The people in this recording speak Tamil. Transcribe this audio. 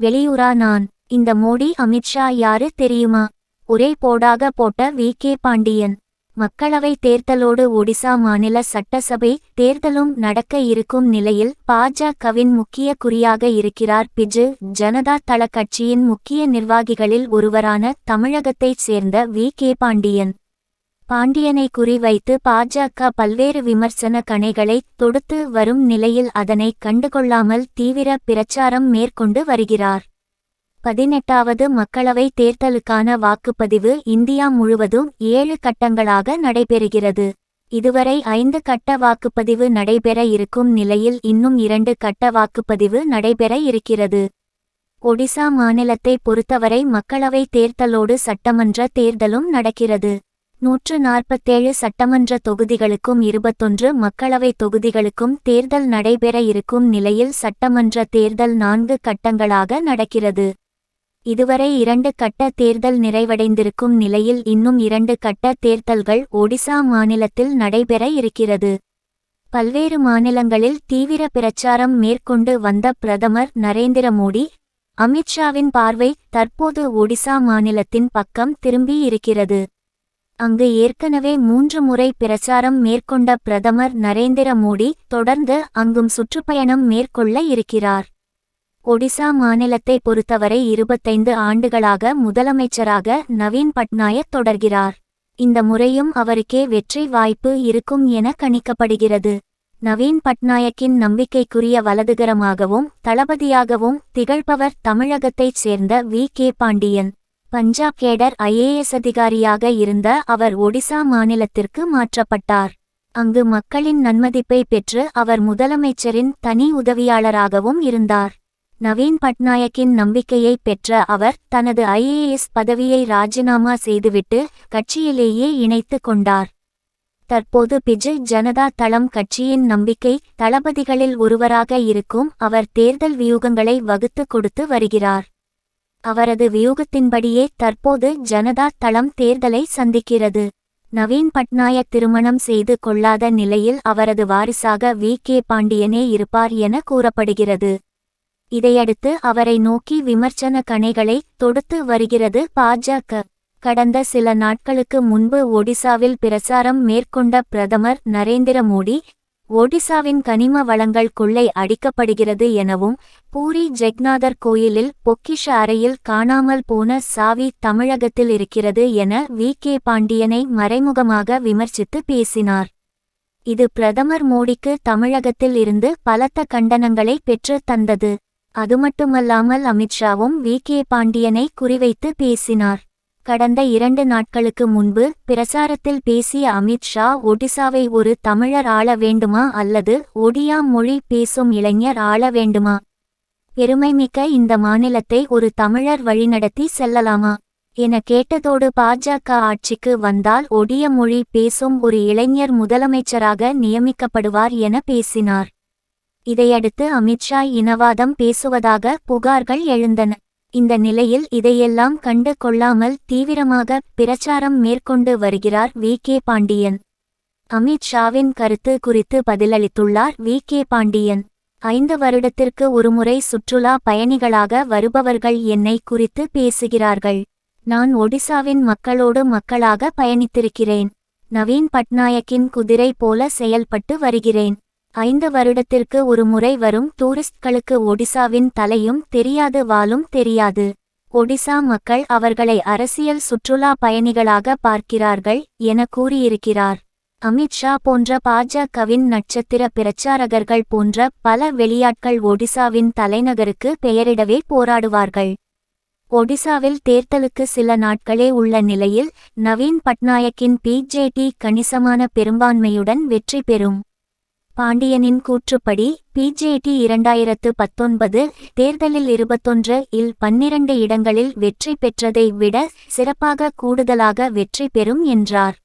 வெளியூரா நான்? இந்த மோடி அமித்ஷா யாரு தெரியுமா? ஒரே போடாக போட்ட வி.கே. பாண்டியன். மக்களவை தேர்தலோடு ஒடிசா மாநில சட்டசபை தேர்தலும் நடக்க இருக்கும் நிலையில் பாஜகவின் முக்கிய குறியாக இருக்கிறார் பிஜு ஜனதா தள கட்சியின் முக்கிய நிர்வாகிகளில் ஒருவரான தமிழகத்தைச் சேர்ந்த வி.கே. பாண்டியன். பாண்டியனை குறிவைத்து பாஜக பல்வேறு விமர்சன கணைகளை தொடுத்து வரும் நிலையில் அதனை கண்டுகொள்ளாமல் தீவிர பிரச்சாரம் மேற்கொண்டு வருகிறார். 18வது மக்களவை தேர்தலுக்கான வாக்குப்பதிவு இந்தியா முழுவதும் 7 கட்டங்களாக நடைபெறுகிறது. இதுவரை 5 கட்ட வாக்குப்பதிவு நடைபெற இருக்கும் நிலையில் இன்னும் 2 கட்ட வாக்குப்பதிவு நடைபெற இருக்கிறது. ஒடிசா மாநிலத்தை பொறுத்தவரை மக்களவை தேர்தலோடு சட்டமன்ற தேர்தலும் நடக்கிறது. 147 சட்டமன்ற தொகுதிகளுக்கும் 21 மக்களவை தொகுதிகளுக்கும் தேர்தல் நடைபெற இருக்கும் நிலையில் சட்டமன்ற தேர்தல் 4 கட்டங்களாக நடக்கிறது. இதுவரை 2 கட்ட தேர்தல் நிறைவடைந்திருக்கும் நிலையில் இன்னும் 2 கட்ட தேர்தல்கள் ஒடிசா மாநிலத்தில் நடைபெற இருக்கிறது. பல்வேறு மாநிலங்களில் தீவிர பிரச்சாரம் மேற்கொண்டு வந்த பிரதமர் நரேந்திர மோடி, அமித்ஷாவின் பார்வை தற்போது ஒடிசா மாநிலத்தின் பக்கம் திரும்பி இருக்கிறது. அங்கு ஏற்கனவே 3 முறை பிரச்சாரம் மேற்கொண்ட பிரதமர் நரேந்திர மோடி தொடர்ந்து அங்கும் சுற்றுப்பயணம் மேற்கொள்ள இருக்கிறார். ஒடிசா மாநிலத்தை பொறுத்தவரை 25 ஆண்டுகளாக முதலமைச்சராக நவீன் பட்நாயக் தொடர்கிறார். இந்த முறையும் அவருக்கே வெற்றி வாய்ப்பு இருக்கும் என கணிக்கப்படுகிறது. நவீன் பட்நாயக்கின் நம்பிக்கைக்குரிய வலதுகரமாகவும் தளபதியாகவும் திகழ்பவர் தமிழகத்தைச் சேர்ந்த வி.கே. பாண்டியன். பஞ்சாப் கேடர் IAS அதிகாரியாக இருந்த அவர் ஒடிசா மாநிலத்திற்கு மாற்றப்பட்டார். அங்கு மக்களின் நன்மதிப்பை பெற்று அவர் முதலமைச்சரின் தனி உதவியாளராகவும் இருந்தார். நவீன் பட்நாயக்கின் நம்பிக்கையை பெற்ற அவர் தனது IAS பதவியை ராஜினாமா செய்துவிட்டு கட்சியிலேயே இணைத்து கொண்டார். தற்போது பிஜு ஜனதா தளம் கட்சியின் நம்பிக்கை தளபதிகளில் ஒருவராக இருக்கும் அவர் தேர்தல் வியூகங்களை வகுத்து கொடுத்து வருகிறார். அவரது வியூகத்தின்படியே தற்போது ஜனதா தளம் தேர்தலை சந்திக்கிறது. நவீன் பட்நாயக் திருமணம் செய்து கொள்ளாத நிலையில் அவரது வாரிசாக வி.கே. பாண்டியனே இருப்பார் என கூறப்படுகிறது. இதையடுத்து அவரை நோக்கி விமர்சன கணைகளை தொடுத்து வருகிறது பாஜக. கடந்த சில நாட்களுக்கு முன்பு ஒடிசாவில் பிரச்சாரம் மேற்கொண்ட பிரதமர் நரேந்திர மோடி, ஒடிசாவின் கனிம வளங்கள் கொள்ளை அடிக்கப்படுகிறது எனவும், பூரி ஜெகநாதர் கோயிலில் பொக்கிஷ அறையில் காணாமல் போன சாவி தமிழகத்தில் இருக்கிறது என வி.கே. பாண்டியனை மறைமுகமாக விமர்சித்து பேசினார். இது பிரதமர் மோடிக்கு தமிழகத்தில் இருந்து பலத்த கண்டனங்களை பெற்று தந்தது. அதுமட்டுமல்லாமல் அமித்ஷாவும் வி.கே. பாண்டியனை குறிவைத்து பேசினார். கடந்த 2 நாட்களுக்கு முன்பு பிரச்சாரத்தில் பேசிய அமித்ஷா ஒடிசாவை ஒரு தமிழர் ஆள வேண்டுமா அல்லது ஒடியா மொழி பேசும் இளைஞர் ஆள வேண்டுமா? பெருமைமிக்க இந்த மாநிலத்தை ஒரு தமிழர் வழிநடத்தி செல்லலாமா என கேட்டதோடு பாஜக ஆட்சிக்கு வந்தால் ஒடிய மொழி பேசும் ஒரு இளைஞர் முதலமைச்சராக நியமிக்கப்படுவார் என பேசினார். இதையடுத்து அமித்ஷா இனவாதம் பேசுவதாக புகார்கள் எழுந்தன. இந்த நிலையில் இதையெல்லாம் கண்டு கொள்ளாமல் தீவிரமாக பிரச்சாரம் மேற்கொண்டு வருகிறார் வி.கே. பாண்டியன். அமித்ஷாவின் கருத்து குறித்து பதிலளித்துள்ளார் வி.கே. பாண்டியன். 5 வருடத்திற்கு ஒருமுறை சுற்றுலா பயணிகளாக வருபவர்கள் என்னை குறித்து பேசுகிறார்கள். நான் ஒடிசாவின் மக்களோடு மக்களாக பயணித்திருக்கிறேன். நவீன் பட்நாயக்கின் குதிரை போல செயல்பட்டு வருகிறேன். 5 வருடத்திற்கு ஒரு முறை வரும் டூரிஸ்ட்களுக்கு ஒடிசாவின் தலையும் தெரியாது வாலும் தெரியாது. ஒடிசா மக்கள் அவர்களை அரசியல் சுற்றுலா பயணிகளாக பார்க்கிறார்கள் என கூறியிருக்கிறார். அமித்ஷா போன்ற பாஜகவின் நட்சத்திர பிரச்சாரகர்கள் போன்ற பல வெளியாட்கள் ஒடிசாவின் தலைநகருக்கு பெயரிடவே போராடுவார்கள். ஒடிசாவில் தேர்தலுக்கு சில நாட்களே உள்ள நிலையில் நவீன் பட்நாயக்கின் பிஜேடி கணிசமான பெரும்பான்மையுடன் வெற்றி பெறும். பாண்டியனின் கூற்றுப்படி பிஜேடி 2019 தேர்தலில் 21 இல் 12 இடங்களில் வெற்றி பெற்றதை விட சிறப்பாக கூடுதலாக வெற்றி பெறும் என்றார்.